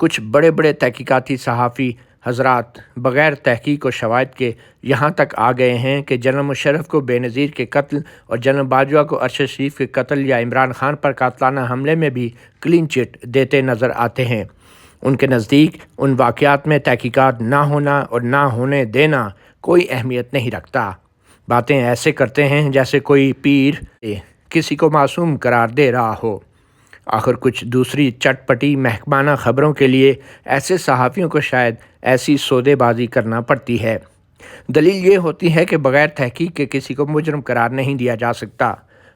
کچھ بڑے بڑے تحقیقاتی صحافی حضرات بغیر تحقیق و شواہد کے یہاں تک آ گئے ہیں کہ جنرل مشرف کو بے نظیر کے قتل اور جنرل باجوہ کو ارشد شریف کے قتل یا عمران خان پر قاتلانہ حملے میں بھی کلین چٹ دیتے نظر آتے ہیں۔ ان کے نزدیک ان واقعات میں تحقیقات نہ ہونا اور نہ ہونے دینا کوئی اہمیت نہیں رکھتا۔ باتیں ایسے کرتے ہیں جیسے کوئی پیر کسی کو معصوم قرار دے رہا ہو۔ آخر کچھ دوسری چٹ پٹی محکمانہ خبروں کے لیے ایسے صحافیوں کو شاید ایسی سودے بازی کرنا پڑتی ہے۔ دلیل یہ ہوتی ہے کہ بغیر تحقیق کے کسی کو مجرم قرار نہیں دیا جا سکتا،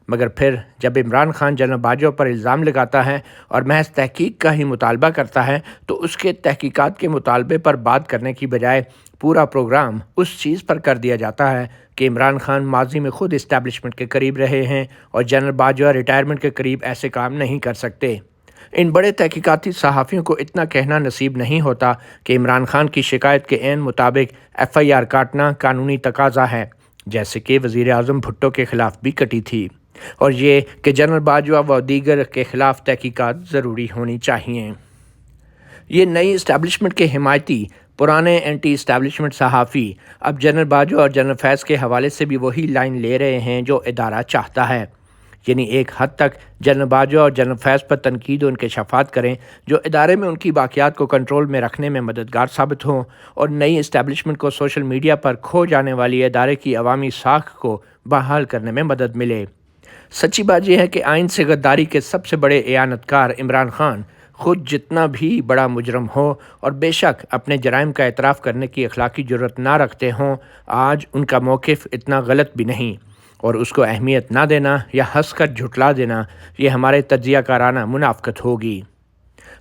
مگر پھر جب عمران خان جنرل باجوہ پر الزام لگاتا ہے اور محض تحقیق کا ہی مطالبہ کرتا ہے تو اس کے تحقیقات کے مطالبے پر بات کرنے کی بجائے پورا پروگرام اس چیز پر کر دیا جاتا ہے کہ عمران خان ماضی میں خود اسٹیبلشمنٹ کے قریب رہے ہیں اور جنرل باجوہ ریٹائرمنٹ کے قریب ایسے کام نہیں کر سکتے۔ ان بڑے تحقیقاتی صحافیوں کو اتنا کہنا نصیب نہیں ہوتا کہ عمران خان کی شکایت کے عین مطابق ایف آئی آر کاٹنا قانونی تقاضا ہے، جیسے کہ وزیر اعظم بھٹو کے خلاف بھی کٹی تھی، اور یہ کہ جنرل باجوہ و دیگر کے خلاف تحقیقات ضروری ہونی چاہیے۔ یہ نئی اسٹیبلشمنٹ کے حمایتی پرانے اینٹی اسٹیبلشمنٹ صحافی اب جنرل باجوہ اور جنرل فیض کے حوالے سے بھی وہی لائن لے رہے ہیں جو ادارہ چاہتا ہے، یعنی ایک حد تک جنرل باجوہ اور جنرل فیض پر تنقید و انکشافات کریں جو ادارے میں ان کی باقیات کو کنٹرول میں رکھنے میں مددگار ثابت ہوں، اور نئی اسٹیبلشمنٹ کو سوشل میڈیا پر کھو جانے والی ادارے کی عوامی ساکھ کو بحال کرنے میں مدد ملے۔ سچی بات یہ ہے کہ آئین سے غداری کے سب سے بڑے اعانت کار عمران خان خود جتنا بھی بڑا مجرم ہو اور بے شک اپنے جرائم کا اعتراف کرنے کی اخلاقی جرت نہ رکھتے ہوں، آج ان کا موقف اتنا غلط بھی نہیں، اور اس کو اہمیت نہ دینا یا ہنس کر جھٹلا دینا یہ ہمارے تجزیہ کارانہ منافقت ہوگی۔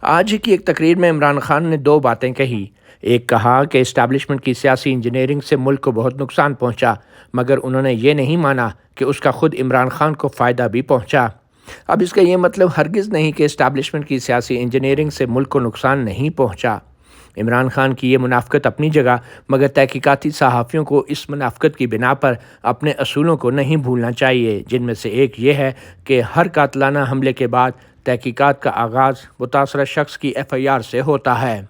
آج ہی کی ایک تقریر میں عمران خان نے دو باتیں کہی۔ ایک کہا کہ اسٹیبلشمنٹ کی سیاسی انجینئرنگ سے ملک کو بہت نقصان پہنچا، مگر انہوں نے یہ نہیں مانا کہ اس کا خود عمران خان کو فائدہ بھی پہنچا۔ اب اس کا یہ مطلب ہرگز نہیں کہ اسٹیبلشمنٹ کی سیاسی انجینئرنگ سے ملک کو نقصان نہیں پہنچا۔ عمران خان کی یہ منافقت اپنی جگہ، مگر تحقیقاتی صحافیوں کو اس منافقت کی بنا پر اپنے اصولوں کو نہیں بھولنا چاہیے، جن میں سے ایک یہ ہے کہ ہر قاتلانہ حملے کے بعد تحقیقات کا آغاز متاثرہ شخص کی ایف آئی آر سے ہوتا ہے۔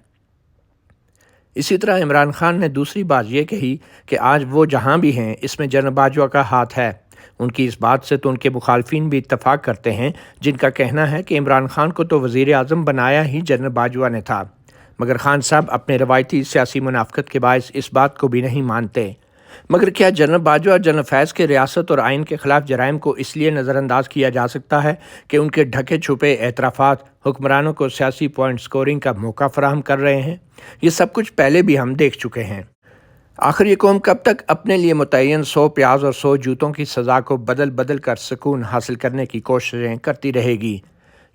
اسی طرح عمران خان نے دوسری بات یہ کہی کہ آج وہ جہاں بھی ہیں اس میں جنرل باجوہ کا ہاتھ ہے۔ ان کی اس بات سے تو ان کے مخالفین بھی اتفاق کرتے ہیں، جن کا کہنا ہے کہ عمران خان کو تو وزیر اعظم بنایا ہی جنرل باجوہ نے تھا، مگر خان صاحب اپنے روایتی سیاسی منافقت کے باعث اس بات کو بھی نہیں مانتے۔ مگر کیا جنرل باجوہ اور جنرل فیض کے ریاست اور آئین کے خلاف جرائم کو اس لیے نظر انداز کیا جا سکتا ہے کہ ان کے ڈھکے چھپے اعترافات حکمرانوں کو سیاسی پوائنٹ سکورنگ کا موقع فراہم کر رہے ہیں؟ یہ سب کچھ پہلے بھی ہم دیکھ چکے ہیں۔ آخر یہ قوم کب تک اپنے لیے متعین 100 پیاز اور 100 جوتوں کی سزا کو بدل بدل کر سکون حاصل کرنے کی کوششیں کرتی رہے گی؟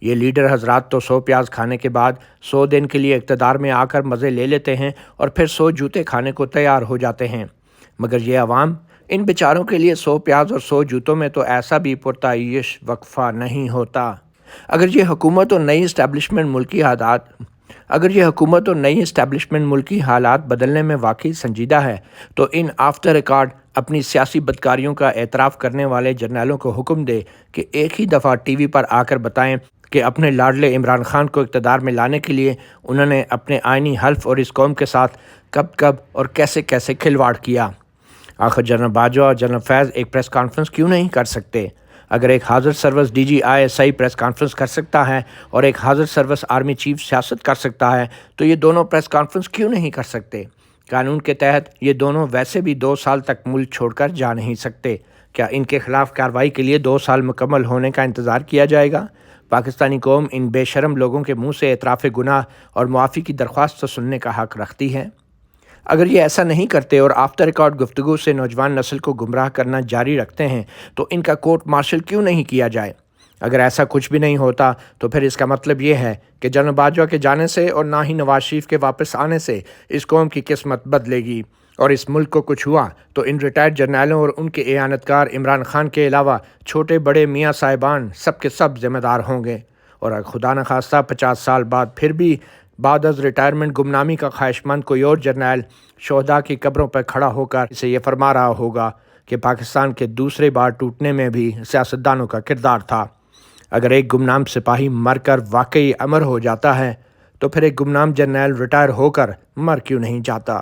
یہ لیڈر حضرات تو 100 پیاز کھانے کے بعد 100 دن کے لیے اقتدار میں آ کر مزے لے لیتے ہیں اور پھر 100 جوتے کھانے کو تیار ہو جاتے ہیں، مگر یہ عوام، ان بیچاروں کے لیے 100 پیاز اور 100 جوتوں میں تو ایسا بھی پرتعیش وقفہ نہیں ہوتا۔ اگر یہ حکومت اور نئی اسٹیبلشمنٹ ملکی حالات بدلنے میں واقعی سنجیدہ ہے تو ان آفٹر ریکارڈ اپنی سیاسی بدکاریوں کا اعتراف کرنے والے جرنیلوں کو حکم دے کہ ایک ہی دفعہ ٹی وی پر آ کر بتائیں کہ اپنے لاڈلے عمران خان کو اقتدار میں لانے کے لیے انہوں نے اپنے آئینی حلف اور اس قوم کے ساتھ کب اور کیسے کھلواڑ کیا۔ آخر جنرل باجوہ اور جنرل فیض ایک پریس کانفرنس کیوں نہیں کر سکتے؟ اگر ایک حاضر service D G I S I press conference کر سکتا ہے اور ایک حاضر سروس آرمی چیف سیاست کر سکتا ہے تو یہ دونوں پریس کانفرنس کیوں نہیں کر سکتے؟ قانون کے تحت یہ دونوں ویسے بھی 2 سال تک ملک چھوڑ کر جا نہیں سکتے۔ کیا ان کے خلاف کارروائی کے لیے 2 سال مکمل ہونے کا انتظار کیا جائے گا؟ پاکستانی قوم ان بے شرم لوگوں کے منہ سے اعتراف گناہ اور معافی کی درخواست سننے کا حق رکھتی ہے۔ اگر یہ ایسا نہیں کرتے اور آفٹر ریکارڈ گفتگو سے نوجوان نسل کو گمراہ کرنا جاری رکھتے ہیں تو ان کا کورٹ مارشل کیوں نہیں کیا جائے؟ اگر ایسا کچھ بھی نہیں ہوتا تو پھر اس کا مطلب یہ ہے کہ جنرل باجوہ کے جانے سے اور نہ ہی نواز شریف کے واپس آنے سے اس قوم کی قسمت بدلے گی، اور اس ملک کو کچھ ہوا تو ان ریٹائرڈ جرنیلوں اور ان کے اعانت کار عمران خان کے علاوہ چھوٹے بڑے میاں صاحبان سب کے سب ذمہ دار ہوں گے، اور اگر خدا نخواستہ 50 سال بعد پھر بھی بعد از ریٹائرمنٹ گمنامی کا خواہش مند کوئی اور جرنیل شہداء کی قبروں پر کھڑا ہو کر اسے یہ فرما رہا ہوگا کہ پاکستان کے دوسرے بار ٹوٹنے میں بھی سیاستدانوں کا کردار تھا، اگر ایک گمنام سپاہی مر کر واقعی امر ہو جاتا ہے تو پھر ایک گمنام جرنیل ریٹائر ہو کر مر کیوں نہیں جاتا؟